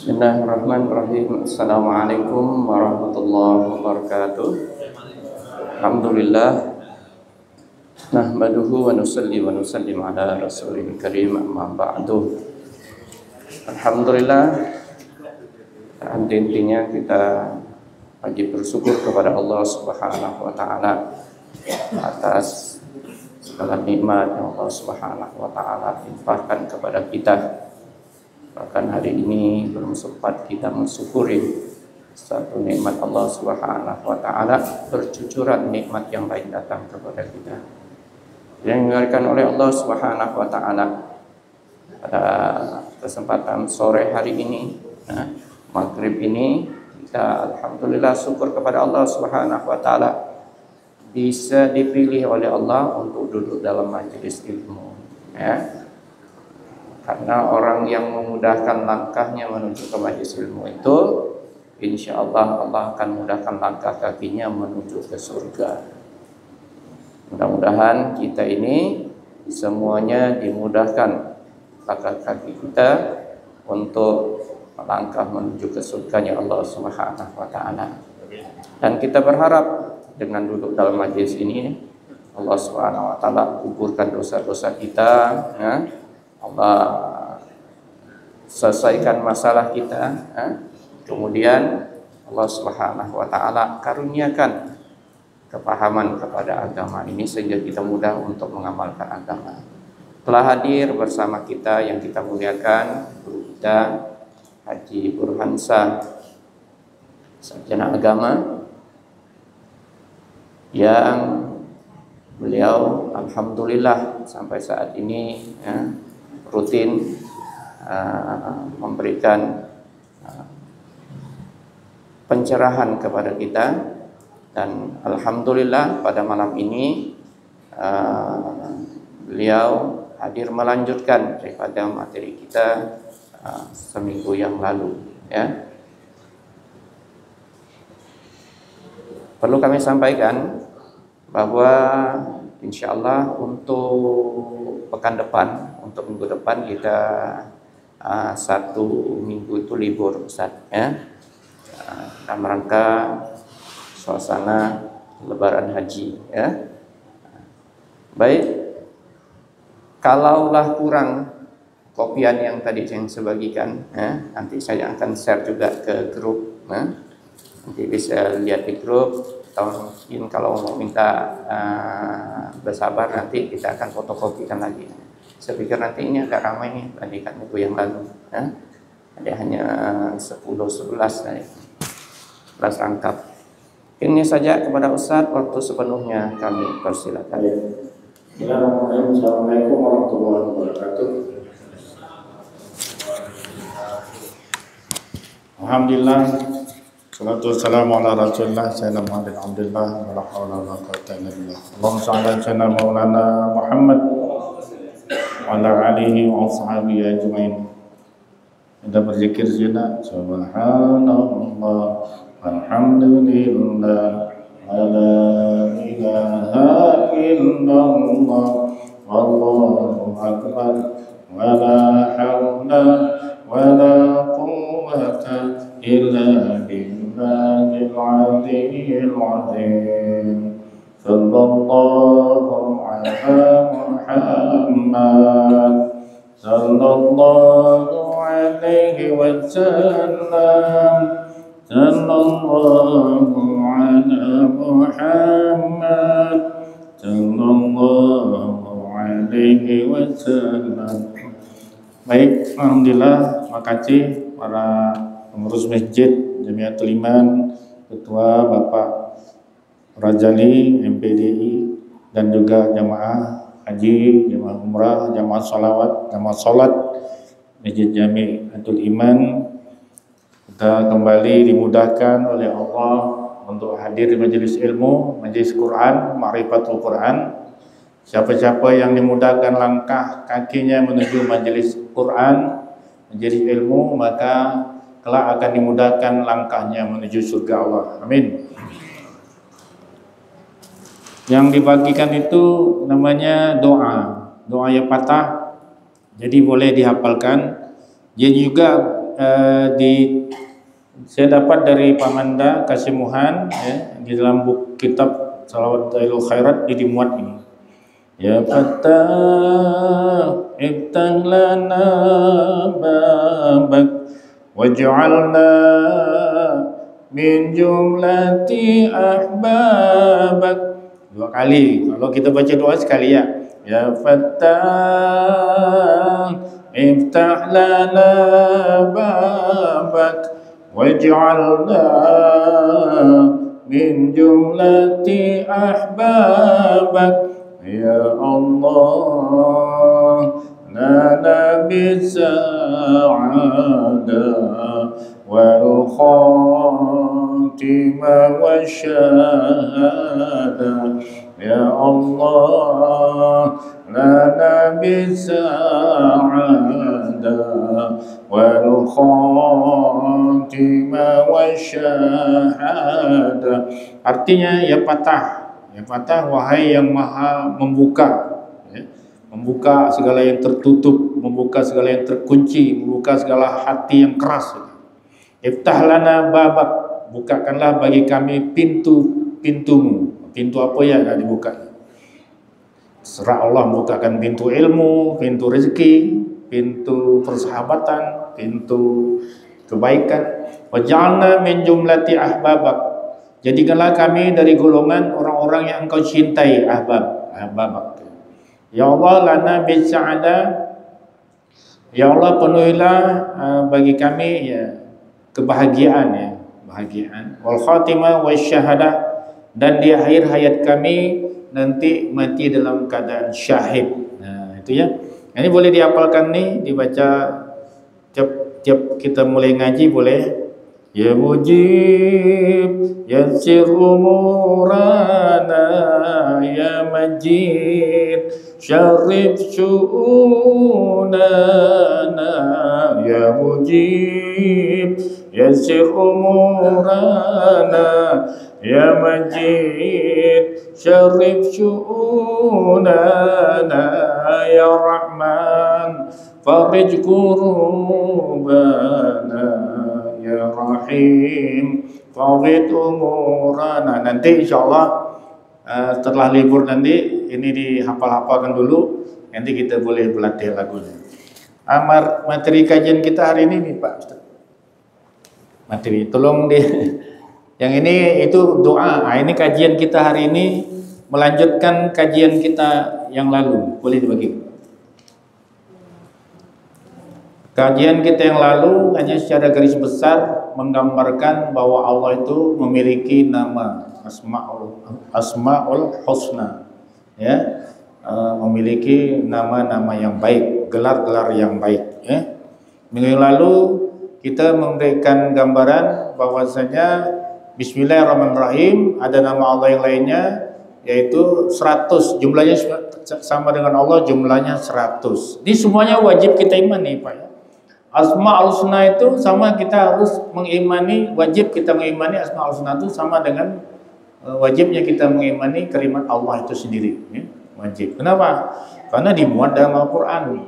Bismillahirrahmanirrahim. Assalamualaikum warahmatullahi wabarakatuh. Alhamdulillah. Nahmaduhu wa nusalli wa nusallim ala rasulil karim, amma ba'du. Alhamdulillah. Intinya kita wajib bersyukur kepada Allah Subhanahu wa taala atas segala nikmat yang Allah Subhanahu wa taala limpahkan kepada kita. Bahkan hari ini belum sempat kita mensyukuri satu nikmat Allah Subhanahu wa taala, bercucuran nikmat yang lain datang kepada kita. Yang diberikan oleh Allah Subhanahu wa taala pada kesempatan sore hari ini, maghrib ini, kita alhamdulillah syukur kepada Allah Subhanahu wa taala bisa dipilih oleh Allah untuk duduk dalam majelis ilmu, ya. Karena orang yang memudahkan langkahnya menuju ke majelis ilmu itu, insya Allah Allah akan mudahkan langkah kakinya menuju ke surga. Mudah-mudahan kita ini semuanya dimudahkan langkah kaki kita untuk melangkah menuju ke surganya Allah Subhanahu wa taala. Dan kita berharap dengan duduk dalam majelis ini Allah Subhanahu wa taala kuburkan dosa-dosa kita, ya. Allah selesaikan masalah kita, kemudian Allah Subhanahu wa taala karuniakan kepahaman kepada agama ini sehingga kita mudah untuk mengamalkan agama. Telah hadir bersama kita yang kita muliakan guru kita Haji Burhansyah, sarjana agama, yang beliau alhamdulillah sampai saat ini, ya, rutin memberikan pencerahan kepada kita, dan alhamdulillah pada malam ini beliau hadir melanjutkan daripada materi kita seminggu yang lalu, ya. Perlu kami sampaikan bahwa insyaallah untuk pekan depan, untuk minggu depan kita satu minggu itu libur, Ustaz, ya, dalam rangka suasana Lebaran Haji, ya. Baik, kalaulah kurang kopian yang tadi yang saya bagikan, ya, nanti saya akan share juga ke grup, ya. Nanti bisa lihat di grup. Atau mungkin kalau mau minta bersabar, nanti kita akan fotokopikan lagi. Saya pikir nanti ini agak ramai nih bandingkan minggu yang lalu, ya. Ada hanya 10-11 dari 11 rangkap. Ini saja kepada Ustaz, waktu sepenuhnya kami persilakan. Assalamualaikum warahmatullahi wabarakatuh. Alhamdulillah, salatu wassalamu ala rasulillah sayyidina Muhammad alhamdulillah wa la hawla wa la quwwata illa billah. Allahumma shalli ala sayyidina maulana Muhammad wa ala alihi wa ashabihi ajmain. Kita berzikir saja, subhanallah walhamdulillah wa la ilaha illallah wallahu akbar wa la hawla wa la quwwata illa billahil aliyyil azim. Sallallahu ala Muhammad sallallahu alaihi wasallam. Sallallahu ala Muhammad sallallahu alaihi wasallam. Baik, alhamdulillah, makasih para pengurus masjid Jamiatul Iman, Ketua Bapak Rajali MPDI, dan juga jamaah haji, jamaah umrah, jamaah salawat, jamaah salat Masjid Jamiatul Iman. Kita kembali dimudahkan oleh Allah untuk hadir di majelis ilmu, majelis Quran, Ma'rifatul Quran. Siapa-siapa yang dimudahkan langkah kakinya menuju majelis Quran, majelis ilmu, maka kelak akan dimudahkan langkahnya menuju surga Allah. Amin. Yang dibagikan itu namanya doa yang patah, jadi boleh dihafalkan. Dia juga saya dapat dari Pak Manda Kasimuhan ya, di dalam buku kitab Salawat Dailul Khairat dimuat ini. Ya Fattah iftah lana babak waj'alna min jumlati ahbabak. Dua kali. Kalau kita baca doa sekali ya. Ya Fattah iftah lana babak waj'alna min jumlati ahbabak. Ya Allah lana bisa'ada wal khatimah wasyahada. Ya Allah lana bisa'ada wal khatimah wasyahada. Artinya ya patah wahai yang maha membuka ya, membuka segala yang tertutup, membuka segala yang terkunci, membuka segala hati yang keras. Iftah lana babak, bukakanlah bagi kami pintu-pintumu. Pintu apa yang akan dibuka? Serah Allah membukakan pintu ilmu, pintu rezeki, pintu persahabatan, pintu kebaikan. Waj'alna min jumlati ahbabak, jadikanlah kami dari golongan orang-orang yang engkau cintai. Ahbabak. Ya Allah lana bisa'ada, ya Allah penuhilah bagi kami ya kebahagiaan bahagiaan. Wal khatimah wasyahadah, dan di akhir hayat kami nanti mati dalam keadaan syahid. Nah itu ya. Ini boleh dihafalkan nih, dibaca tiap kita mulai ngaji boleh. Ya Mujib yassir umurana, ya Majid syarif syu'unana. Ya Mujib yassir umurana, ya Majid syarif syu'unana. Ya Rahman farij kurubana, ya Rahim fawid umurana. Nanti insyaallah setelah libur nanti ini dihafal-hafalkan dulu, nanti kita boleh berlatih lagunya. Materi kajian kita hari ini nih Pak Ustaz. Materi tolong yang ini itu doa. Ini kajian kita hari ini melanjutkan kajian kita yang lalu. Boleh dibagi. Kajian kita yang lalu hanya secara garis besar menggambarkan bahwa Allah itu memiliki nama Asmaul Husna, ya, memiliki nama-nama yang baik, gelar-gelar yang baik. Ya. Minggu yang lalu kita memberikan gambaran bahwasanya Bismillahirrahmanirrahim ada nama Allah yang lainnya yaitu 100, jumlahnya sama dengan Allah, jumlahnya 100. Ini semuanya wajib kita imani Pak ya. Asmaul Husna itu sama, kita harus mengimani, wajib kita mengimani Asmaul Husna itu sama dengan wajibnya kita mengimani kalimat Allah itu sendiri ya. Wajib. Kenapa? Karena dimuat dalam Al-Quran.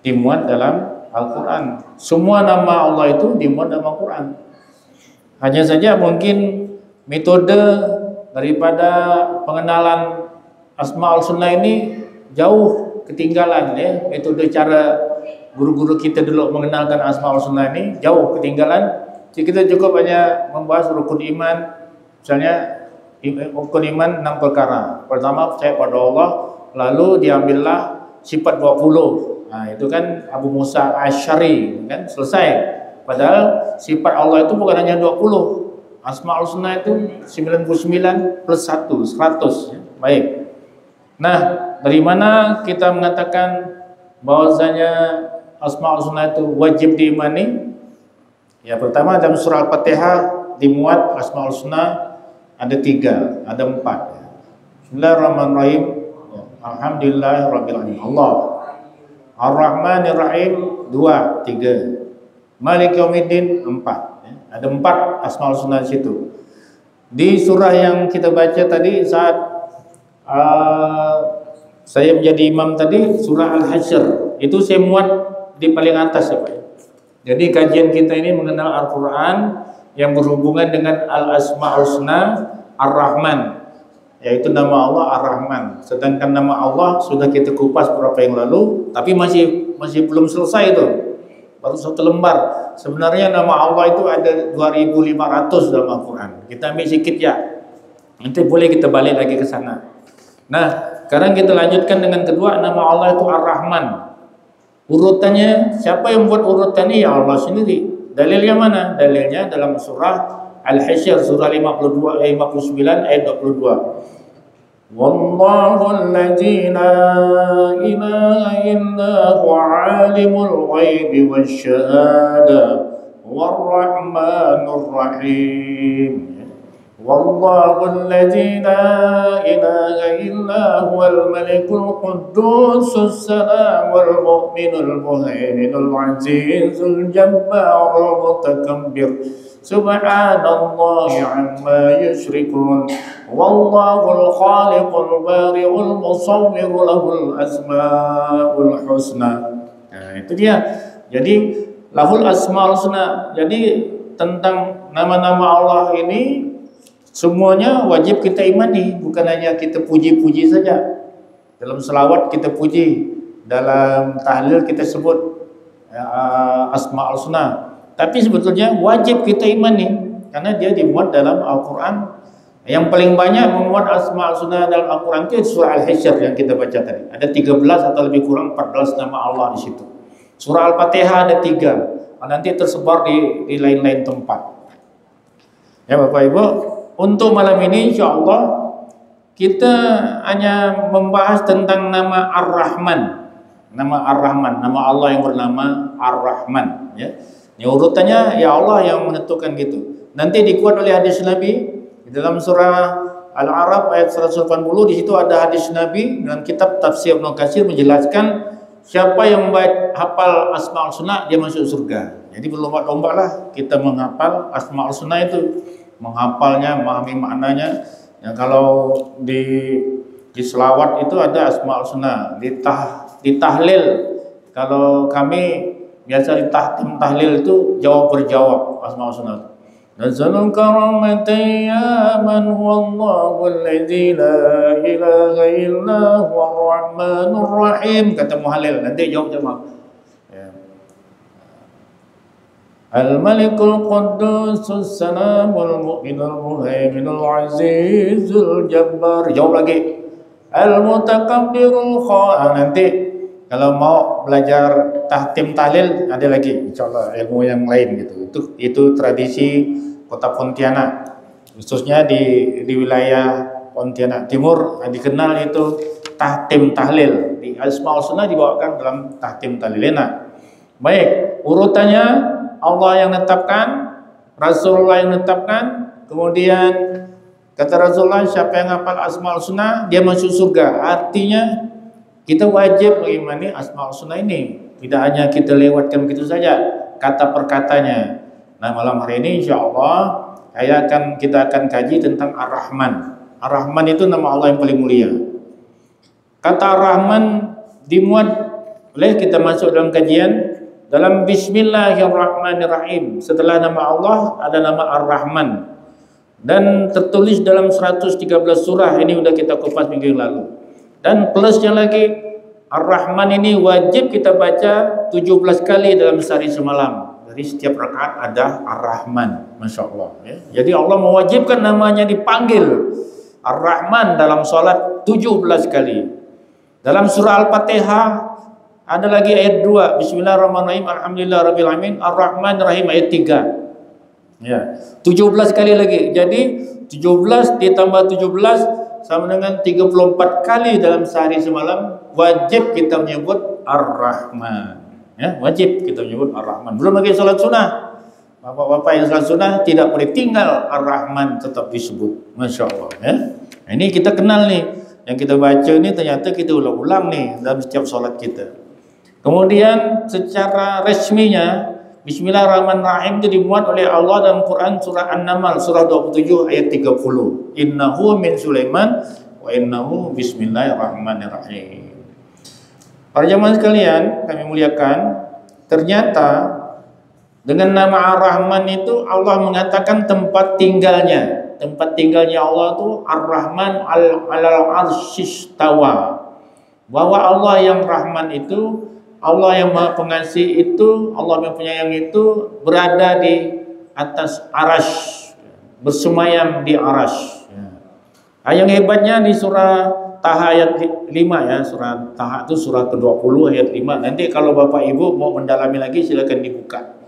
Dimuat dalam Al-Quran. Semua nama Allah itu dimuat dalam Al-Quran. Hanya saja mungkin metode daripada pengenalan Asmaul Husna ini jauh ketinggalan ya. Metode cara guru-guru kita dulu mengenalkan Asmaul Husna ini jauh ketinggalan. Jadi kita cukup hanya membahas rukun iman. Misalnya rukun iman 6 perkara. Pertama percaya pada Allah, lalu diambillah sifat 20. Nah, itu kan Abu Musa Asy'ari kan selesai. Padahal sifat Allah itu bukan hanya 20. Asmaul Husna itu 99 plus 1, 100 ya. Baik. Nah, dari mana kita mengatakan bahwasanya Asmaul Husna itu wajib diimani? Ya, pertama dalam surah Al-Fatihah dimuat Asmaul Husna ada 3, ada 4. Bismillahirrahmanirrahim. Alhamdulillahirabbil alamin. Allah. Ar-Rahmanir Rahim 2, 3. Maliki Yaumiddin 4. Ya. Ada 4 Asmaul Husna di situ. Di surah yang kita baca tadi saat saya menjadi imam tadi, surah Al-Hasyr, itu saya muat di paling atas ya Pak. Jadi kajian kita ini mengenal Al-Quran yang berhubungan dengan Al-Asma'ul Husna Ar-Rahman, yaitu nama Allah Ar-Rahman. Sedangkan nama Allah sudah kita kupas beberapa yang lalu, tapi masih belum selesai itu. Baru satu lembar. Sebenarnya nama Allah itu ada 2.500 dalam Al-Quran. Kita ambil sedikit ya. Nanti boleh kita balik lagi ke sana. Nah, sekarang kita lanjutkan dengan kedua, nama Allah itu Ar-Rahman. Urutannya, siapa yang buat urutannya? Ya Allah sendiri. Dalilnya mana? Dalilnya dalam surah Al-Hasyr, surah 59 ayat 22. Wallahu alladzi la ilaha illa huwa alimul ghaibi wasyahada warrahmanur rahim. Wallahu alladzi la ilaha illa huwal malikul quddusus salamul mu'minul muhaiminul azizul jabbarul mutakabbir. Subhanallahi amma yusyrikun. Wallahul khaliqul bari'ul musawwir lahul asmaul husna. Nah, itu dia. Jadi lahul asmaul husna. Jadi tentang nama-nama Allah ini semuanya wajib kita imani, bukan hanya kita puji-puji saja. Dalam selawat kita puji, dalam tahlil kita sebut asmaul husna. Tapi sebetulnya wajib kita imani karena dia dimuat dalam Al-Quran. Yang paling banyak memuat asma' al-husna dalam Al-Quran itu surah Al-Hasyr yang kita baca tadi. Ada 13 atau lebih kurang 14 nama Allah di situ. Surah Al-Fatihah ada 3. Nanti tersebar di lain-lain tempat. Ya Bapak Ibu, untuk malam ini insyaallah kita hanya membahas tentang nama Ar-Rahman. Nama Ar-Rahman, nama Allah yang bernama Ar-Rahman, ya. Ini urutannya ya Allah yang menentukan gitu. Nanti dikuat oleh hadis Nabi di dalam surah Al-A'raf ayat 180. Di situ ada hadis Nabi dalam kitab Tafsir Ibnu Katsir menjelaskan siapa yang hafal Asmaul Husna dia masuk surga. Jadi berlomba-lomba lah kita menghafal Asmaul Husna itu, menghafalnya, memahami maknanya. Ya, kalau di selawat itu ada Asmaul Husna, di tahlil kalau kami biasa di tahlil itu jawab berjawab Asmaul Husna. Nazzalul karamati ya man huwallahu alladzi la ilaha illa huwar rahmanur rahim, kata muhallil. Nanti jawab jemaah. Ya. Al-Malikul Quddusus Salamul Mu'minul Muhaiminul Azizul Jabbar. Jawab lagi. Al-Mutakabbirul Kha. Nanti kalau mau belajar tahtim tahlil ada lagi insyaallah ilmu yang lain gitu. Itu tradisi Kota Pontianak. Khususnya di wilayah Pontianak Timur dikenal itu tahtim tahlil. Di Asmaul Husna dibawakan dalam tahtim tahlil. Nah, baik, urutannya Allah yang menetapkan, Rasulullah yang menetapkan, kemudian kata Rasulullah siapa yang hafal Asmaul Husna dia masuk surga. Artinya kita wajib mengimani Asmaul Husna ini. Tidak hanya kita lewatkan begitu saja kata perkatanya. Nah, malam hari ini insyaallah kita akan kaji tentang Ar-Rahman. Ar-Rahman itu nama Allah yang paling mulia. Kata Ar-Rahman dimuat oleh kita masuk dalam kajian dalam Bismillahirrahmanirrahim. Setelah nama Allah ada nama Ar-Rahman. Dan tertulis dalam 113 surah. Ini sudah kita kupas minggu yang lalu. Dan plusnya lagi Ar-Rahman ini wajib kita baca 17 kali dalam sehari semalam. Jadi setiap rakaat ada Ar-Rahman, Masya Allah, ya. Jadi Allah mewajibkan namanya dipanggil Ar-Rahman dalam sholat 17 kali. Dalam surah Al-Fatihah ada lagi ayat 2, Bismillahirrahmanirrahim, Alhamdulillahirrahmanirrahim, Ar-Rahman Rahim ayat 3. Ya, 17 kali lagi. Jadi 17 ditambah 17 sama dengan 34 kali dalam sehari semalam wajib kita menyebut Ar-Rahman. Ya, wajib kita menyebut Ar-Rahman. Belum lagi salat sunnah. Bapak-bapak yang salat sunnah tidak boleh tinggal Ar-Rahman tetap disebut. Masya Allah, ya. Ini kita kenal nih. Yang kita baca ini ternyata kita ulang-ulang nih dalam setiap salat kita. Kemudian secara resminya Bismillahirrahmanirrahim itu dimuat oleh Allah dalam Quran surah An-Naml surah 27 ayat 30. Innahu min Sulaiman wa innahu bismillahirrahmanirrahim. Para jemaah sekalian, kami muliakan, ternyata Dengan nama Ar-Rahman itu Allah mengatakan tempat tinggalnya. Tempat tinggalnya Allah itu Ar-Rahman alal arsyistawa. Bahwa Allah yang Rahman itu, Allah yang Maha Pengasih itu, Allah yang Penyayang itu berada di atas arash, bersemayam di arash. Yang hebatnya di surah Taha ayat 5 ya, surah Taha itu surah ke-20 ayat 5. Nanti kalau Bapak Ibu mau mendalami lagi silakan dibuka.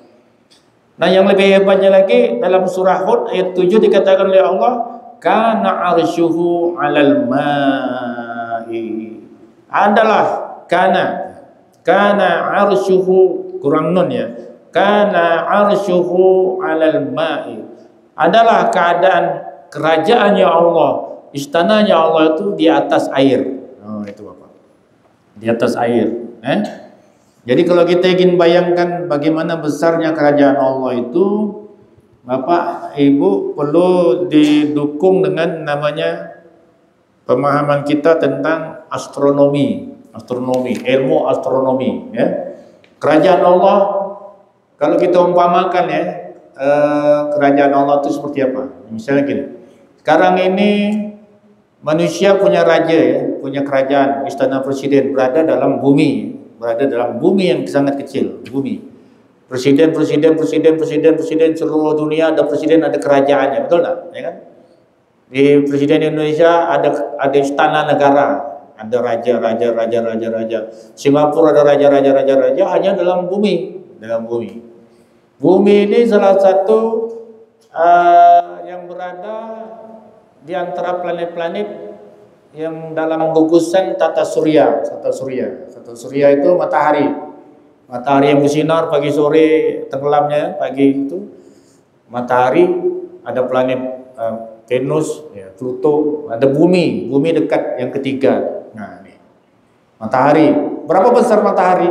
Nah, yang lebih hebatnya lagi dalam surah Hud ayat 7 dikatakan oleh Allah, kana arsyuhu 'alal ma'i. Adalah kana arsyuhu, kurang nun ya. Kana arsyuhu 'alal ma'i. Adalah keadaan kerajaannya Allah, istananya Allah itu di atas air. Oh, itu Bapak. Di atas air, Jadi kalau kita ingin bayangkan bagaimana besarnya kerajaan Allah itu, Bapak Ibu perlu didukung dengan namanya pemahaman kita tentang astronomi, ilmu astronomi ya. Kerajaan Allah kalau kita umpamakan ya, kerajaan Allah itu seperti apa? Misalnya gini. Sekarang ini manusia punya raja ya, punya kerajaan, istana presiden berada dalam bumi. Berada dalam bumi yang sangat kecil, bumi. Presiden seluruh dunia ada presiden, ada kerajaannya, betul tak? Ya kan? Di presiden Indonesia ada istana negara, ada raja. Singapura ada raja, hanya dalam bumi, Bumi ini salah satu yang berada di antara planet-planet yang dalam gugusan tata surya. Tata surya itu matahari yang bersinar pagi sore, tenggelamnya pagi itu matahari. Ada planet Venus, ya, Pluto, ada bumi dekat yang ketiga. Nah, ini matahari. Berapa besar matahari?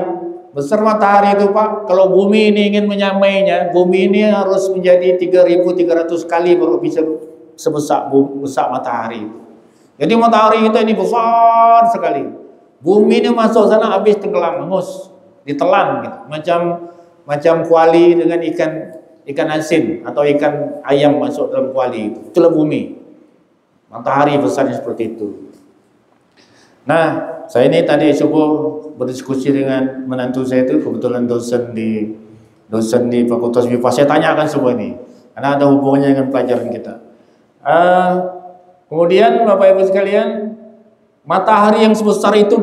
Besar matahari itu Pak, kalau bumi ini ingin menyamainya, bumi ini harus menjadi 3.300 kali baru bisa sebesar matahari. Jadi matahari kita ini besar sekali. Bumi ini masuk sana habis tenggelam, hangus, ditelan gitu. Macam kuali dengan ikan asin atau ikan ayam masuk dalam kuali itu. Itulah bumi. Matahari besarnya seperti itu. Nah, saya ini tadi subuh berdiskusi dengan menantu saya itu, kebetulan dosen di Fakultas MIPA. Saya tanyakan semua ini karena ada hubungannya dengan pelajaran kita. Kemudian Bapak Ibu sekalian, matahari yang sebesar itu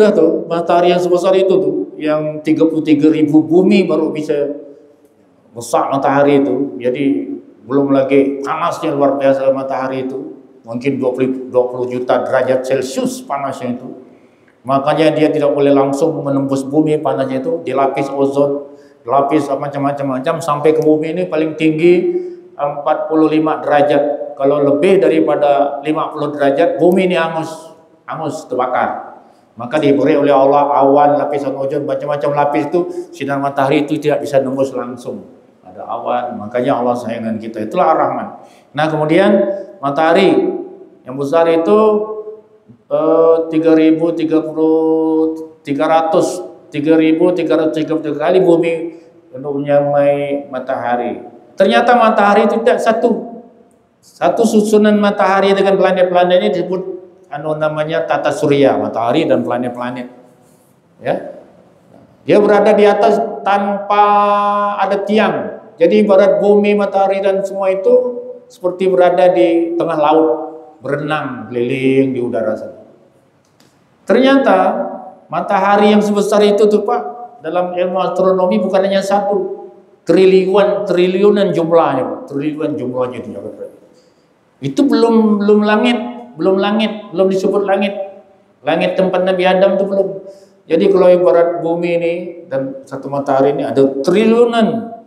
yang 33.000 bumi baru bisa besar matahari itu. Jadi belum lagi panasnya luar biasa matahari itu, mungkin 20 juta derajat Celcius panasnya itu. Makanya dia tidak boleh langsung menembus bumi, panasnya itu dilapis ozon, dilapis macam-macam sampai ke bumi ini paling tinggi 45 derajat. Kalau lebih daripada 50 derajat, bumi ini hangus, terbakar. Maka diberi oleh Allah awan, lapisan ozon, macam-macam lapis itu, sinar matahari itu tidak bisa nembus langsung. Ada awan, makanya Allah sayang dengan kita. Itulah Ar-Rahman. Nah, kemudian matahari yang besar itu 3.330 kali bumi untuk menyamai matahari. Ternyata matahari itu tidak satu susunan matahari dengan planet-planet ini disebut namanya tata surya, matahari dan planet-planet. Ya. Dia berada di atas tanpa ada tiang. Jadi ibarat bumi, matahari dan semua itu seperti berada di tengah laut, berenang keliling di udara sana. Ternyata matahari yang sebesar itu tuh Pak, dalam ilmu astronomi bukan hanya satu, triliunan jumlahnya, Pak. Triliunan jumlahnya itu. Itu belum disebut langit. Langit tempat Nabi Adam itu belum. Jadi kalau ibarat bumi ini dan satu matahari ini ada triliunan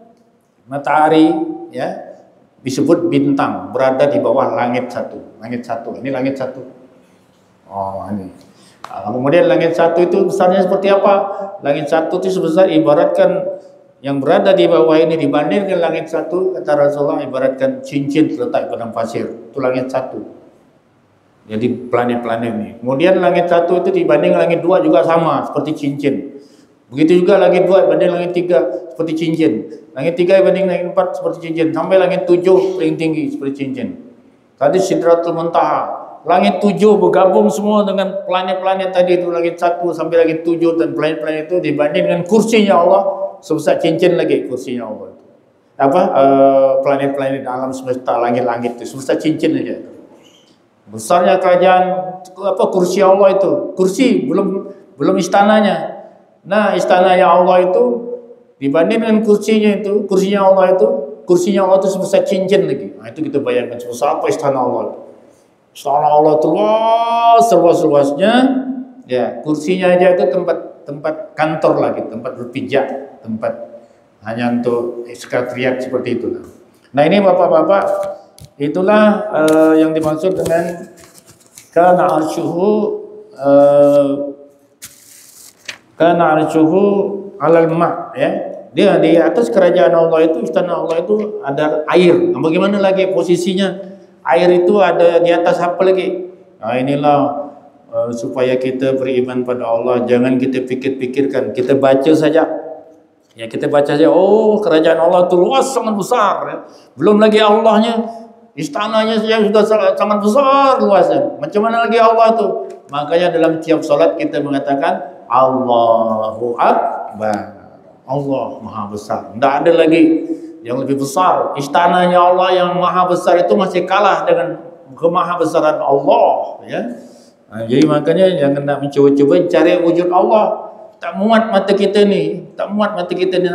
matahari, ya, disebut bintang berada di bawah langit satu. Ini langit satu. Oh, ini. Nah, kemudian langit satu itu besarnya seperti apa? Langit satu itu sebesar ibaratkan yang berada di bawah ini dibandingkan langit satu, kata Rasulullah, ibaratkan cincin terletak padang pasir. Itu langit satu. Jadi planet-planet ini. Kemudian langit satu itu dibanding langit dua juga sama seperti cincin. Begitu juga langit 2 banding langit 3 seperti cincin. Langit 3 banding langit 4 seperti cincin. Sampai langit 7 paling tinggi seperti cincin. Tadi Sidratul Muntaha. Langit 7 bergabung semua dengan planet-planet tadi itu, langit 1 sampai langit 7, dan planet-planet itu dibanding dengan kursinya Allah sebesar cincin lagi kursinya Allah. Planet-planet alam semesta, langit-langit itu sebesar cincin aja. Besarnya kerajaan kursi Allah itu. Kursi belum istananya. Nah, istananya Allah itu dibanding dengan kursinya Allah itu sebesar cincin lagi. Nah, itu kita bayangkan sebesar apa istana Allah itu. Istana Allah itu luas, seluas-luasnya. Ya, kursinya aja itu tempat kantor lagi, tempat berpijak, tempat hanya untuk sekretariat seperti itu. Nah, ini Bapak-bapak, itulah yang dimaksud dengan kana arshuhu alal ma', ya. Dia di atas kerajaan Allah itu, istana Allah itu ada air. Nah, bagaimana lagi posisinya? Air itu ada di atas apa lagi? Nah, inilah supaya kita beriman pada Allah, jangan kita pikir-pikirkan, kita baca saja. Ya, kita baca saja, oh kerajaan Allah itu luas, sangat besar, ya. Belum lagi Allahnya, istananya saja sudah sangat besar luasnya. Macam mana lagi Allah itu? Makanya dalam tiap salat kita mengatakan Allahu Akbar. Allah Maha Besar. Tidak ada lagi yang lebih besar. Istananya Allah yang Maha Besar itu masih kalah dengan kemahabesaran Allah, ya. Nah, jadi makanya jangan nak mencoba-coba cari wujud Allah. Tak muat mata kita ni nak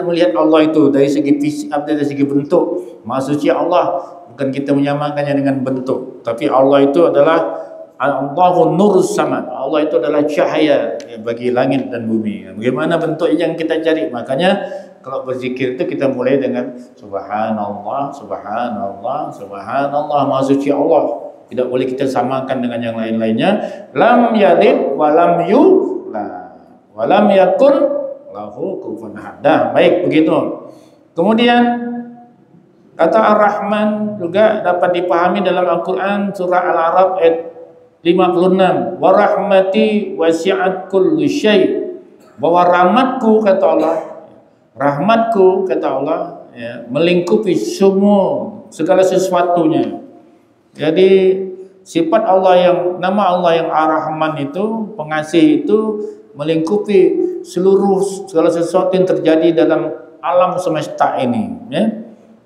melihat Allah itu dari segi fisik, dari segi bentuk. Maksudnya Allah bukan kita menyamakannya dengan bentuk, tapi Allah itu adalah Allahu nurus samad. Allah itu adalah cahaya, ya, bagi langit dan bumi. Bagaimana bentuk yang kita cari? Makanya kalau berzikir itu kita mulai dengan subhanallah, subhanallah, subhanallah. Maksudnya Allah. Tidak boleh kita samakan dengan yang lain-lainnya. Lam yalid wa lam yulad walam yakun lahu kufuwan ahad. Baik begitu. Kemudian kata Ar-Rahman juga dapat dipahami dalam Al-Qur'an surah Al-A'raf ayat 56. Wa rahmati wasi'at kulli syai'. Bahwa rahmatku kata Allah, ya, melingkupi semua segala sesuatunya. Jadi sifat Allah yang nama Allah yang Ar-Rahman itu, pengasih itu melingkupi seluruh segala sesuatu yang terjadi dalam alam semesta ini, ya.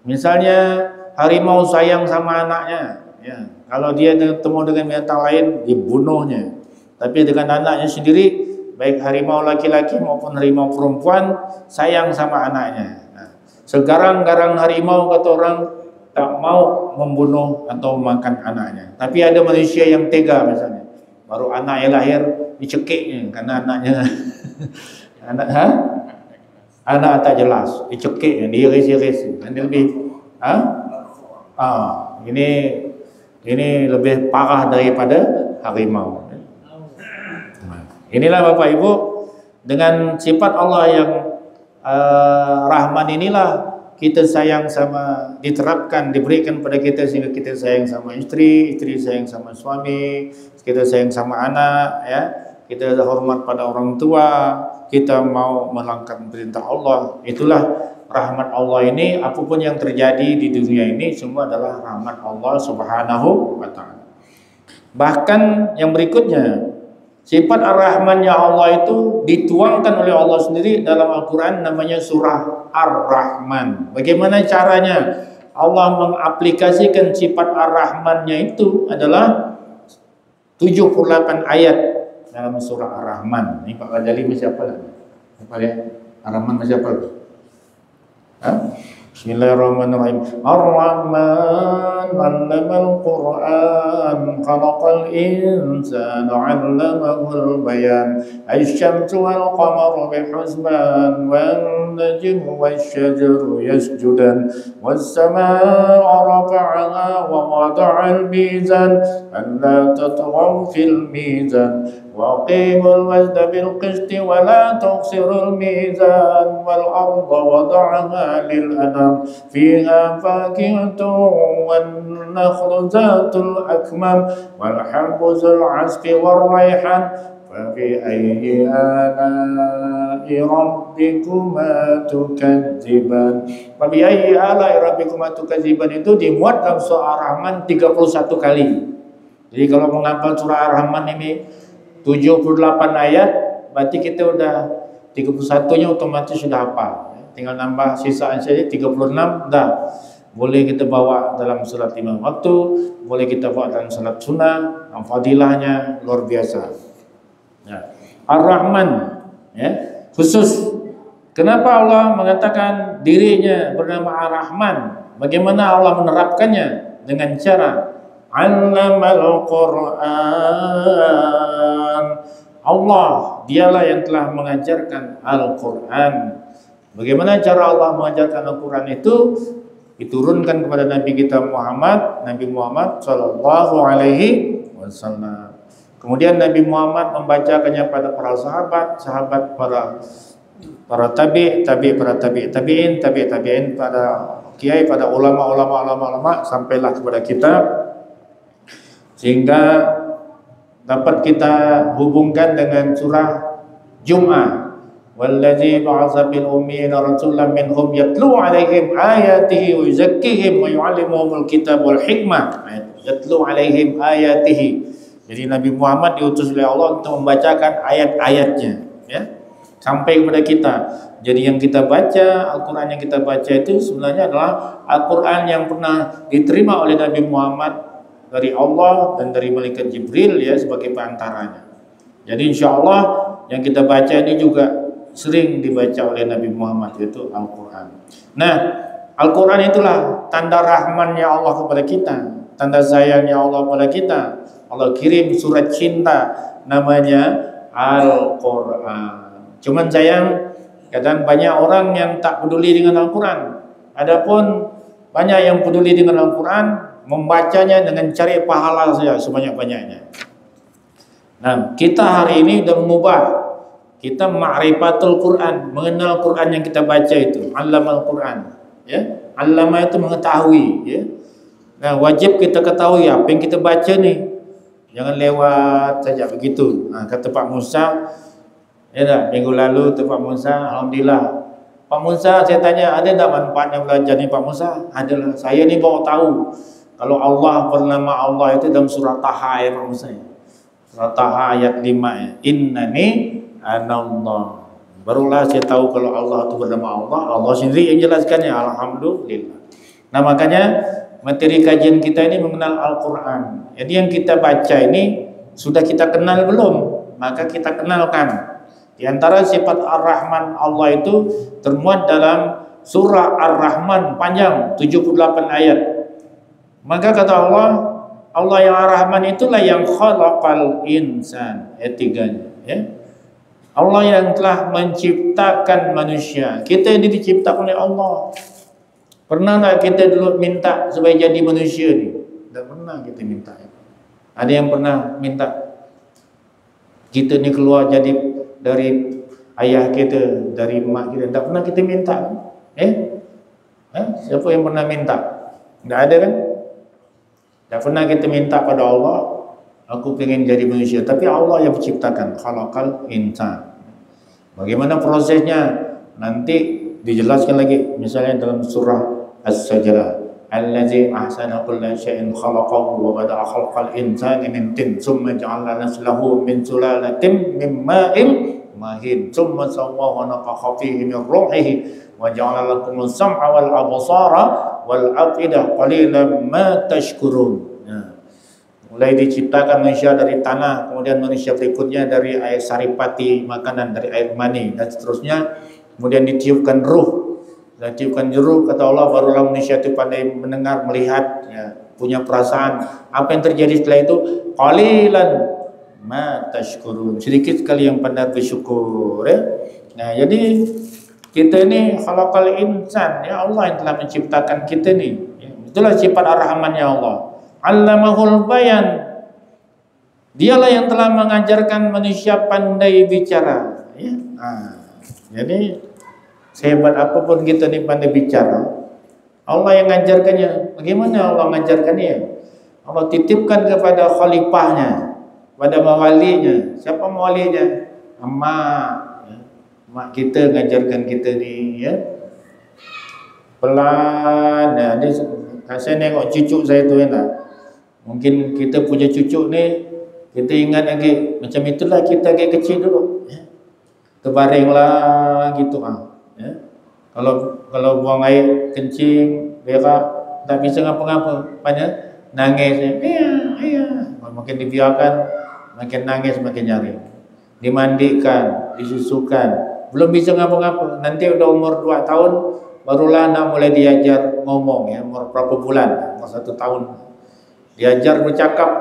Misalnya harimau sayang sama anaknya, ya. Kalau dia bertemu dengan binatang lain dibunuhnya, tapi dengan anaknya sendiri, baik harimau laki-laki maupun harimau perempuan, sayang sama anaknya. Nah, segarang-garang harimau kata orang tak mau membunuh atau makan anaknya, tapi ada manusia yang tega, misalnya baru anaknya lahir dicekiknya karena anaknya anak tak jelas, dicekiknya, diiris-iris. Ini lebih ini lebih parah daripada harimau. Inilah Bapak Ibu, dengan sifat Allah yang Rahman inilah kita sayang sama, diterapkan, diberikan pada kita sehingga kita sayang sama istri, istri sayang sama suami, kita sayang sama anak, ya. Kita hormat pada orang tua, kita mau melanggar perintah Allah. Itulah rahmat Allah ini. Apapun yang terjadi di dunia ini semua adalah rahmat Allah Subhanahu wa ta'ala. Bahkan yang berikutnya, sifat Ar-Rahman ya Allah itu dituangkan oleh Allah sendiri dalam Al-Quran, namanya surah Ar-Rahman. Bagaimana caranya? Allah mengaplikasikan sifat Ar-Rahmannya itu adalah 78 ayat dalam surah Ar-Rahman. Ini Pak Ghazali masih apa lagi? Apa ya? Ar-Rahman masih apa lagi? Bismillahirrahmanirrahim. Ar-Rahman 'allamal Qur'an, khalaqal insana 'allamahul bayan. Asy-syamsu wal qamaru bihusban, wan najmu wasy-syajaru yasjudan, was-samaa'a rafa'aha wa wada'al mizan, alla tatghaw fil mizan. وَأَقِيمُوا الْوَزْنَ بِالْقِسْطِ وَلَا تُخْسِرُوا الْمِيزَانَ وَالْأَرْضَ وَضَعَهَا لِلْأَنَامِ فِيهَا فَاكِهَةٌ وَالنَّخْلُ ذَاتُ الْأَكْمَامِ وَالْحَبُّ ذُو الْعَصْفِ وَالرَّيْحَانُ فبأي آلاء ربكما تكذبان. فبأي آلاء ربكما تكذبان itu dimuat dalam surah Ar-Rahman 31 kali. Jadi kalau menghafal surah Ar-Rahman ini 78 ayat, berarti kita udah 31-nya otomatis sudah hafal. Tinggal nambah sisaan saja 36 dah. Boleh kita bawa dalam salat 5 waktu, boleh kita bawa dalam salat sunnah, fadilahnya luar biasa. Ya. Ar-Rahman, ya, khusus. Kenapa Allah mengatakan dirinya bernama Ar-Rahman? Bagaimana Allah menerapkannya? Dengan cara Allamal Quran. Allah, dialah yang telah mengajarkan Al-Quran. Bagaimana cara Allah mengajarkan Al-Quran itu? Diturunkan kepada Nabi kita Nabi Muhammad sallallahu alaihi wasallam. Kemudian Nabi Muhammad membacakannya pada para sahabat, para tabi'in, pada kiai, pada ulama, sampailah kepada kita, sehingga dapat kita hubungkan dengan surah Jum'ah. Wallazi ba'atsa bil ummiyina rasulan minhum yatlu 'alaihim ayatihi wa yuzakkihim wa yu'allimuhumul kitab wal hikmah. Yatlu 'alaihim ayatihi. Jadi Nabi Muhammad diutus oleh Allah untuk membacakan ayat-ayatnya, ya, sampai kepada kita. Jadi yang kita baca, Al-Quran yang kita baca itu sebenarnya adalah Al-Quran yang pernah diterima oleh Nabi Muhammad dari Allah dan dari malaikat Jibril, ya, sebagai perantaranya. Jadi insya Allah yang kita baca ini juga sering dibaca oleh Nabi Muhammad, yaitu Al-Quran. Nah, Al-Quran itulah tanda rahmannya Allah kepada kita, tanda sayangnya Allah kepada kita. Allah kirim surat cinta namanya Al-Quran. Cuman sayang, kadang banyak orang yang tak peduli dengan Al-Quran. Adapun banyak yang peduli dengan Al-Quran, membacanya dengan cari pahala saja sebanyak-banyaknya. Nah, kita hari ini sudah mengubah. Kita ma'rifatul Quran, mengenal Quran yang kita baca itu, allamal Quran, ya. Allama itu mengetahui, ya. Nah, wajib kita ketahui apa yang kita baca nih. Jangan lewat saja begitu. Nah, kata Pak Musa, ya dah, minggu lalu tu Pak Musa, alhamdulillah. Pak Musa, saya tanya, ada tak manfaatnya belajar ni Pak Musa? Adalah. Saya ni baru tahu kalau Allah bernama Allah itu dalam surah Taha, ya Pak Musa. Surah Taha ayat 5, ya. Innani anallah. Barulah saya tahu kalau Allah itu bernama Allah. Allah sendiri yang jelaskannya. Alhamdulillah. Nah, makanya materi kajian kita ini mengenal Al-Quran. Jadi yang kita baca ini sudah kita kenal belum? Maka kita kenalkan. Di antara sifat Ar-Rahman Allah itu termuat dalam surah Ar-Rahman panjang 78 ayat. Maka kata Allah, Allah yang Ar-Rahman itulah yang khalaqal insan. Ayat 3-nya, ya. Allah yang telah menciptakan manusia. Kita ini diciptakan oleh Allah. Pernah tak kita dulu minta supaya jadi manusia ni? Tak pernah kita minta. Ada yang pernah minta kita ni keluar jadi dari ayah kita, dari mak kita? Tak pernah kita minta. Siapa yang pernah minta? Tak ada kan? Tak pernah kita minta pada Allah, aku ingin jadi manusia. Tapi Allah yang menciptakan, khalaqal insan. Bagaimana prosesnya? Nanti dijelaskan lagi. Misalnya dalam surah As-Sajdah, allazi ahsana kulla syai'in khalaqahu wa bada'a khalqal insani min tin thumma ja'alna naslahu min sulalatin min ma'in mahin thumma sawwahu wa nafakha fihi min ruhihi wa ja'ala lakum as-sam'a wal absara wal af'idah qalilan ma tashkurun. Mulai diciptakan manusia dari tanah, kemudian manusia berikutnya dari air saripati, makanan dari air mani, dan seterusnya. Kemudian ditiupkan ruh. Dan tiupkan ruh, kata Allah, barulah manusia itu pandai mendengar, melihat, ya, punya perasaan. Apa yang terjadi setelah itu? Qalilan ma tashkurun. Sedikit sekali yang pandai bersyukur, ya. Nah, jadi kita ini khalaqal insan, ya, Allah yang telah menciptakan kita ni. Ya, itulah sifat Ar-Rahmannya Allah. Allamahul bayan. Dialah yang telah mengajarkan manusia pandai bicara, ya. Jadi sehebat apapun kita ni pandai bicara, Allah yang mengajarkannya. Bagaimana Allah mengajarkannya? Allah titipkan kepada khalifahnya, pada mawalinya. Siapa mawalinya? Emak, ya. Emak kita ngajarkan kita ni, ya. Pelan, ya. Saya nengok cucu saya tu kan. Mungkin kita punya cucu ni, kita ingat lagi macam itulah kita lagi kecil dulu, ya. Terbaringlah gitu ya. Kalau buang air kencing, berak, tak bisa ngapa-ngapa, banyak nangis, ayah. Makin dibiarkan, makin nangis, makin nyari. Dimandikan, disusukan, belum bisa ngapa-ngapa. Nanti udah umur 2 tahun, barulah nak mulai diajar ngomong, ya. Umur berapa bulan? Umur 1 tahun. Diajar bercakap,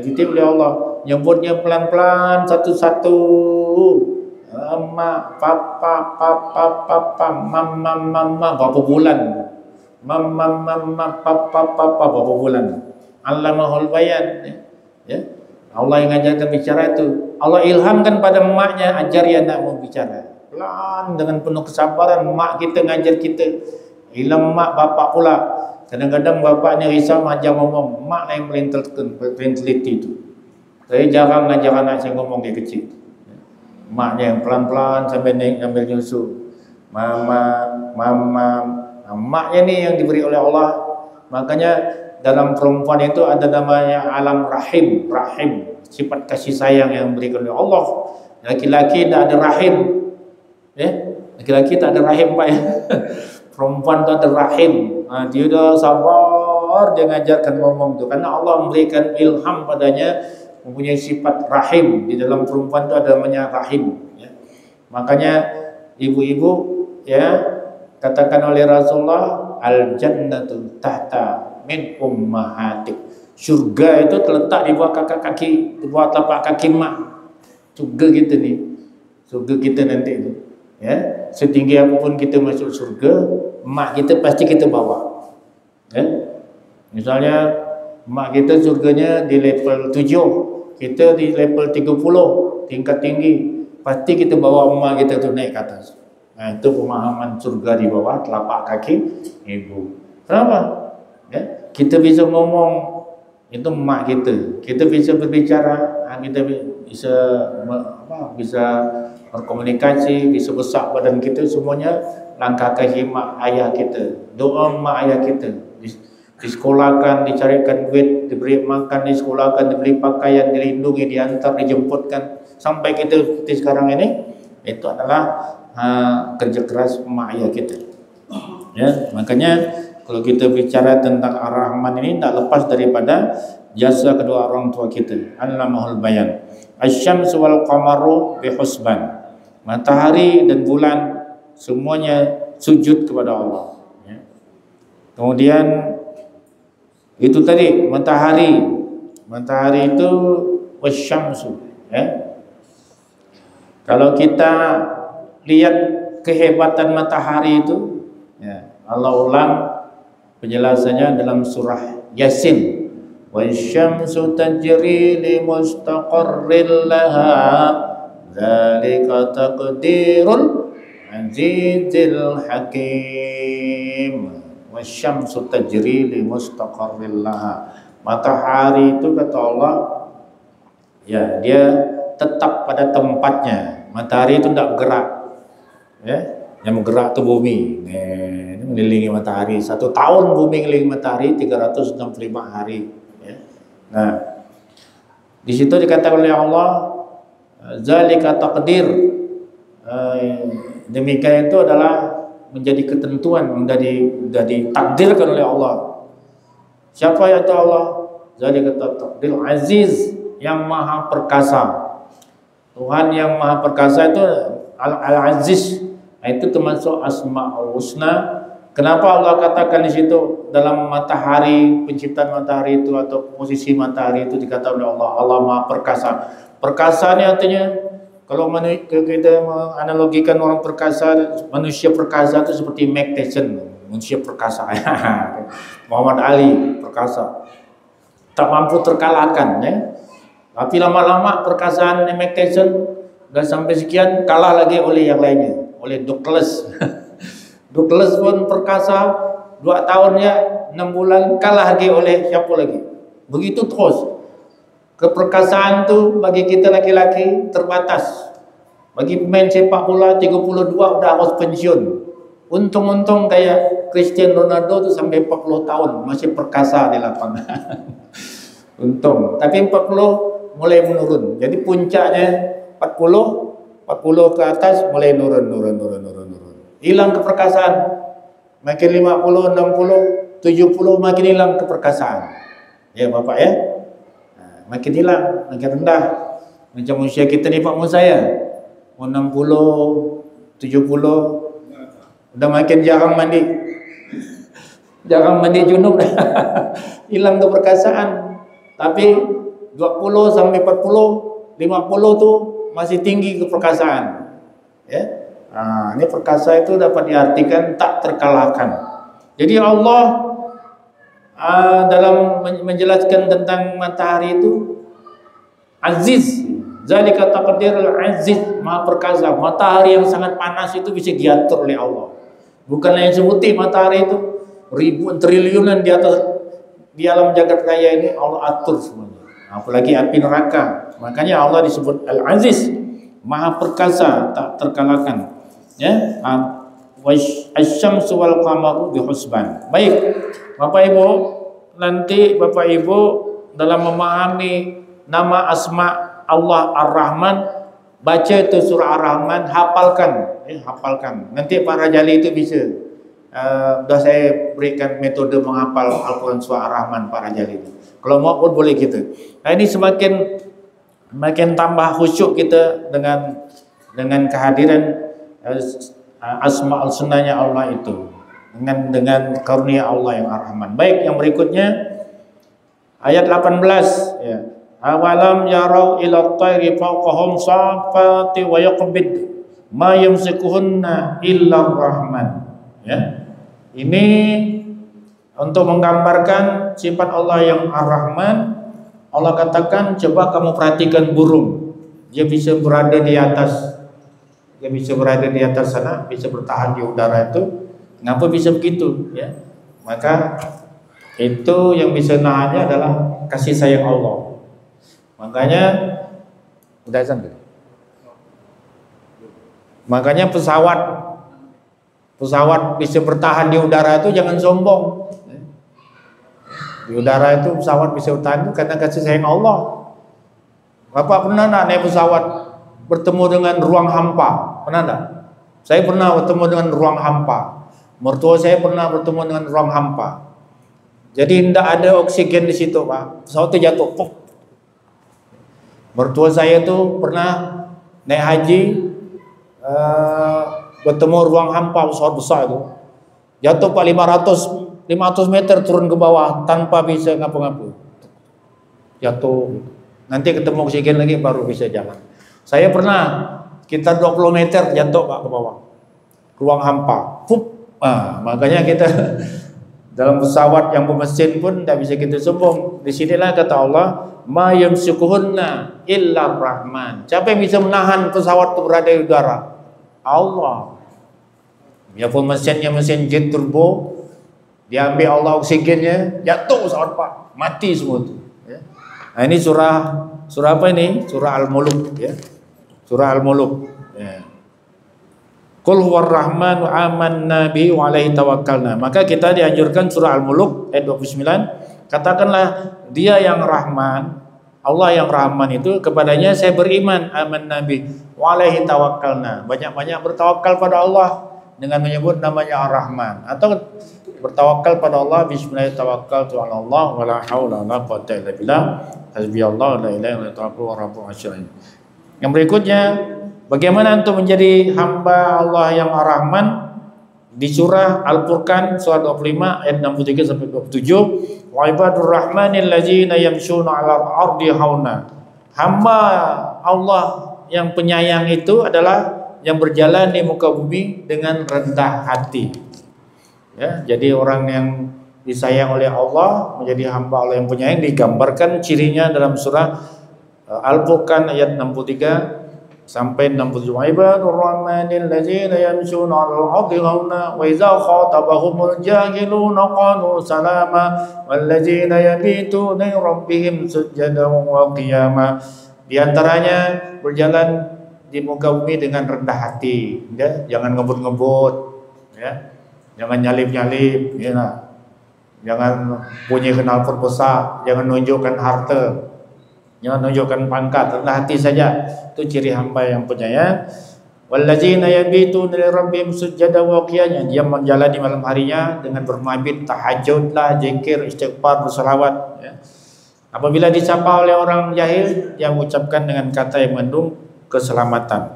titip oleh Allah. Nyebutnya pelan-pelan, satu-satu. Emak, papa, mama, berapa bulan? Mama, papa, berapa bulan? Allamahul bayan, ya. Allah yang ajarkan bicara itu. Allah ilhamkan pada emaknya, ajar ya nak mau bicara. Pelan, dengan penuh kesabaran. Mak kita ngajar kita. Ilham mak bapak pula. Kadang-kadang bapak ni risau ajar ngomong. Mak yang paling teliti itu. Saya jarang ngajar anak saya ngomong dia kecil. Maknya yang pelan-pelan sampai nyusu. Mama. Maknya ni yang diberi oleh Allah. Makanya dalam perempuan itu ada namanya alam rahim. Sifat kasih sayang yang diberikan oleh Allah. Laki-laki tak ada rahim, ya. Laki-laki tak ada rahim, Pak, ya. Perempuan tu ada rahim. Dia dah sabar, dia ngajarkan ngomong tu. Karena Allah memberikan ilham padanya, mempunyai sifat rahim. Di dalam perempuan tu ada namanya rahim, ya. Makanya ibu-ibu, ya, katakan oleh Rasulullah, al jannatu tahta min ummahatik. Surga itu terletak di bawah kaki, di bawah telapak kaki mak. Surga kita ni, surga kita nanti itu, ya. Setinggi apapun kita masuk surga, mak kita pasti kita bawa, ya. Misalnya mak kita surganya di level 7, kita di level 30, tingkat tinggi, pasti kita bawa mak kita tu naik ke atas. Itu pemahaman surga di bawah telapak kaki ibu. Kenapa? Ya, kita bisa ngomong, itu mak kita. Kita bisa berbicara, kita bisa berkomunikasi, bisa besar badan kita, semuanya langkah kaki mak ayah kita, doa mak ayah kita. Disekolahkan, dicarikan duit, diberi makan, disekolahkan, diberi pakaian, dilindungi, diantar, dijemputkan sampai kita seperti sekarang ini. Itu adalah kerja keras mak ayah kita, ya. Makanya kalau kita bicara tentang Ar-Rahman ini tak lepas daripada jasa kedua orang tua kita. Allamahul bayan. Asy-syamsu wal qamaru bihusban. Matahari dan bulan semuanya sujud kepada Allah, ya. Kemudian itu tadi matahari itu wasyamsu, ya. Kalau kita lihat kehebatan matahari itu, ya, Allah ulang penjelasannya dalam surah Yasin. Wasyamsu tajri li mustaqarril laha dzalika taqdirul azizil hakim. Wasyamsu tajri li mustaqarril laha. Matahari itu kata Allah, ya, dia tetap pada tempatnya. Matahari itu tidak bergerak, ya. Yang bergerak itu bumi. Ini mengelilingi matahari. 1 tahun bumi mengelilingi matahari 365 hari, ya. Nah, di situ dikatakan oleh Allah, zalika taqdir. Demikian itu adalah menjadi ketentuan, sudah ditakdirkan oleh Allah. Siapa itu Allah? Zalika taqdir aziz, yang maha perkasa. Tuhan yang maha perkasa itu Al-Aziz. Itu termasuk Asmaul Husna. Kenapa Allah katakan di situ dalam matahari, penciptaan matahari itu atau posisi matahari itu dikatakan oleh Allah, Allah maha perkasa. Perkasa ini artinya, kalau kita menganalogikan orang perkasa, manusia perkasa itu seperti Mike Tyson, manusia perkasa. Muhammad Ali perkasa, tak mampu terkalahkan, ya. Tapi lama-lama perkasaan Mike Tyson sudah sampai sekian, kalah lagi oleh yang lainnya, oleh Douglas. Douglas pun perkasa, 2 tahun ya, 6 bulan kalah lagi oleh siapa lagi. Begitu terus. Keperkasaan tuh bagi kita laki-laki terbatas. Bagi pemain sepak bola 32 udah harus pensiun. Untung-untung kayak Cristiano Ronaldo tuh sampai 40 tahun masih perkasa di lapangan. Untung. Tapi 40 mulai menurun. Jadi puncaknya 40 ke atas mulai nurun. Hilang keperkasaan. Makin 50, 60, 70 makin hilang keperkasaan. Ya Bapak ya. Makin hilang, makin rendah. Macam usia kita ni Pak Musa ya. 60, 70 udah makin jarang mandi. Jarang mandi junub. Hilang keperkasaan. Tapi 20 sampai 40, 50 tuh masih tinggi keperkasaan. Ya. Nah, ini perkasa itu dapat diartikan tak terkalahkan. Jadi Allah dalam menjelaskan tentang matahari itu aziz, zalika taqdirul aziz, maha perkasa. Matahari yang sangat panas itu bisa diatur oleh Allah. Bukan yang sebuti matahari itu ribuan triliunan di atas di alam jagat raya ini Allah atur semuanya. Apalagi api neraka. Makanya Allah disebut Al-Aziz, maha perkasa, tak terkalahkan. Ya, asy-syamsu wal qamaru bihusban. Baik, Bapak Ibu, nanti Bapak Ibu dalam memahami nama asma Allah Ar-Rahman, baca itu surah Ar-Rahman, hafalkan, hafalkan. Nanti Pak Rajali itu bisa. Sudah saya berikan metode menghafal Al-Quran surah Ar-Rahman Pak Rajali itu. Kalau mau pun boleh gitu. Nah ini semakin tambah khusyuk kita dengan kehadiran asma al-sunnahnya Allah itu, dengan karunia Allah yang Ar-Rahman. Baik, yang berikutnya ayat 18 ya. Awalam yarau ila at-tayri fawqahum safati wa yaqbid ma yumsikuhunna illa Ar-Rahman. Ya. Ini untuk menggambarkan sifat Allah yang Ar-Rahman. Allah katakan, coba kamu perhatikan burung. Dia bisa berada di atas. Dia bisa berada di atas sana, bisa bertahan di udara itu. Kenapa bisa begitu? Ya, maka itu yang bisa nahannya adalah kasih sayang Allah. Makanya udah sampai. Makanya pesawat bisa bertahan di udara itu jangan sombong. Di udara itu pesawat bisa bertahan itu karena kasih sayang Allah. Bapak pernah naik pesawat bertemu dengan ruang hampa? Pernah enggak? Saya pernah bertemu dengan ruang hampa. Mertua saya pernah bertemu dengan ruang hampa. Jadi tidak ada oksigen di situ, Pak. Pesawat itu jatuh. Puk. Mertua saya itu pernah naik haji, bertemu ruang hampa pesawat besar itu. Jatuh Pak 500 meter turun ke bawah tanpa bisa ngapa-ngapa. Jatuh. Nanti ketemu oksigen lagi baru bisa jalan. Saya pernah sekitar 20 meter jatuh Pak ke bawah. Ruang hampa. Makanya kita dalam pesawat yang bermesin pun tidak bisa kita sombong. Di sinilah kata Allah, ma yumsikuhunna illa Rahman. Siapa yang bisa menahan pesawat itu berada di udara? Allah. Biarpun mesinnya mesin jet turbo, diambil Allah oksigennya, jatuh pesawat Pak, mati semua itu. Ya. Nah ini surah apa ini? Surah Al-Muluk ya. Surah Al-Muluk. Ya. Qul huwar rahmanu amanna bihi wa alaihi tawakkalna. Maka kita dianjurkan surah Al-Muluk ayat 29, katakanlah dia yang Rahman, Allah yang Rahman itu, kepadanya saya beriman, amanna bihi wa alaihi tawakkalna. Banyak-banyak bertawakal pada Allah dengan menyebut namanya Ar-Rahman, atau bertawakal pada Allah, bismillahirrahmanirrahim, Allah wala haula wala quwwata illa billah, hasbiyallahu la ilaha illa huwa rabbul alamin. Yang berikutnya, bagaimana untuk menjadi hamba Allah yang Ar-Rahman? Di surah Al-Furqan surah 25 ayat 63 sampai 27, wa ibadur rahmanil ladzina yamshuna 'alal ardi hauna. Hamba Allah yang penyayang itu adalah yang berjalan di muka bumi dengan rendah hati. Ya, jadi orang yang disayang oleh Allah menjadi hamba Allah yang penyayang, digambarkan cirinya dalam surah Al-Furqan ayat 63 sampai 67. Ibadur rahmanil ladzina yamshuna 'alal ardi hauna wa idza khatabahumul jahiluna qalu salama wal ladzina yabituna li rabbihim sujadan wa qiyama. Di antaranya berjalan di muka bumi dengan rendah hati, ya, jangan ngebut-ngebut, ya, jangan nyalip-nyalip, ya, jangan punya knalpot besar, jangan nunjukkan harta, jangan nunjukkan pangkat, rendah hati saja. Itu ciri hamba yang penyayang. Wallazina yabituna li rabbihim sujada wa qiyama, dia menjalani malam harinya dengan bermabit, tahajudlah, zikir, istighfar, berselawat, ya. Apabila disapa oleh orang jahil, dia mengucapkan dengan kata yang mengandung keselamatan.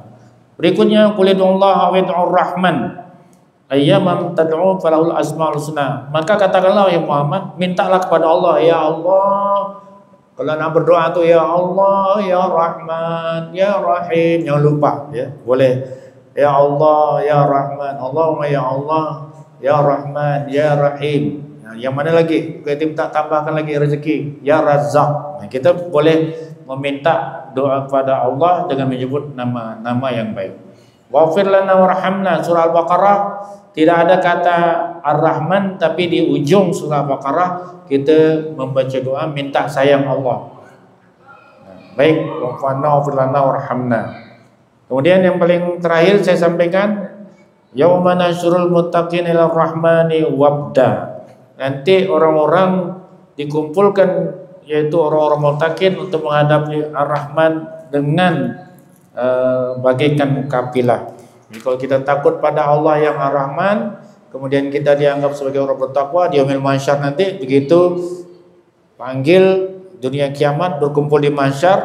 Berikutnya, qulidullah wa rahman ayyamam tad'u falahul asmaul husna. Maka katakanlah ya Muhammad, mintalah kepada Allah, ya Allah. Kalau nak berdoa tu ya Allah, ya Rahman, ya Rahim, jangan lupa, ya. Boleh ya Allah, ya Rahman, Allahumma ya Allah, ya Rahman, ya Rahim. Nah, yang mana lagi? Kita minta tambahkan lagi rezeki, ya Razzaq. Nah, kita boleh meminta doa kepada Allah dengan menyebut nama-nama yang baik. Waghfir lana warhamna, surah Al-Baqarah tidak ada kata Ar-Rahman, tapi di ujung surah Al-Baqarah kita membaca doa minta sayang Allah. Baik, waghfir lana warhamna. Kemudian yang paling terakhir saya sampaikan, yauma nasyrul muttaqin ila rahmani wabda. Nanti orang-orang dikumpulkan, yaitu orang-orang muttaqin, untuk menghadapi Ar-Rahman dengan bagaikan kafilah. Jadi kalau kita takut pada Allah yang Ar-Rahman, kemudian kita dianggap sebagai orang bertakwa, di yaumil mahsyar nanti begitu panggil dunia kiamat berkumpul di mahsyar,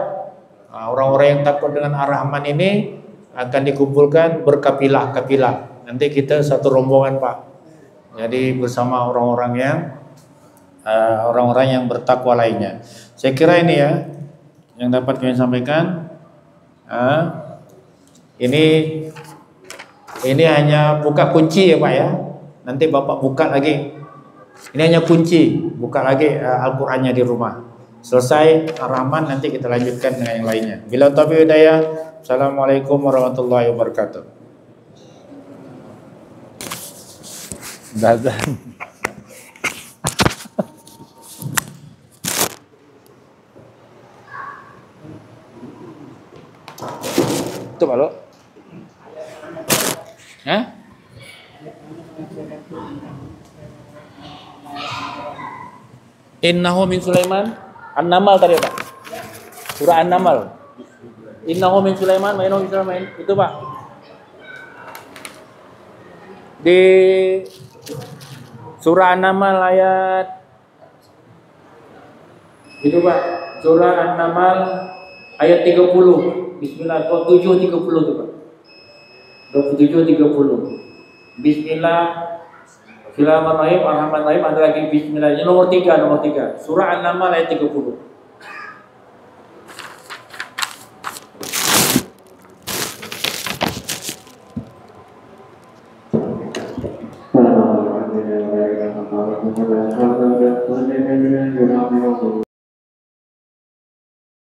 orang-orang yang takut dengan Ar-Rahman ini akan dikumpulkan berkafilah-kafilah. Nanti kita satu rombongan, Pak. Jadi bersama orang-orang yang bertakwa lainnya. Saya kira ini ya yang dapat kami sampaikan. Ini hanya buka kunci ya Pak ya. Nanti Bapak buka lagi. Ini hanya kunci, buka lagi Al-Qur'annya di rumah. Selesai Ar-Rahman, nanti kita lanjutkan dengan yang lainnya. Bila taufiq hidayah. Assalamualaikum warahmatullahi wabarakatuh. Dazan. Itu Pak Lo? Hah? Innahu min Sulaiman. An-Naml tadi Pak. Surah An-Naml. Innahu min Sulaiman, wa innahu min Sulaiman. Itu Pak. Di surah An-Naml ayat itu Pak. Surah An-Naml ayat 30. Bismillah 27 30 itu Pak. 27 30. Bismillah Bismillahirrahmanirrahim, Ar-Rahmanirrahim, ada lagi bismillah. Nomor 3. Surah An-Naml ayat 30.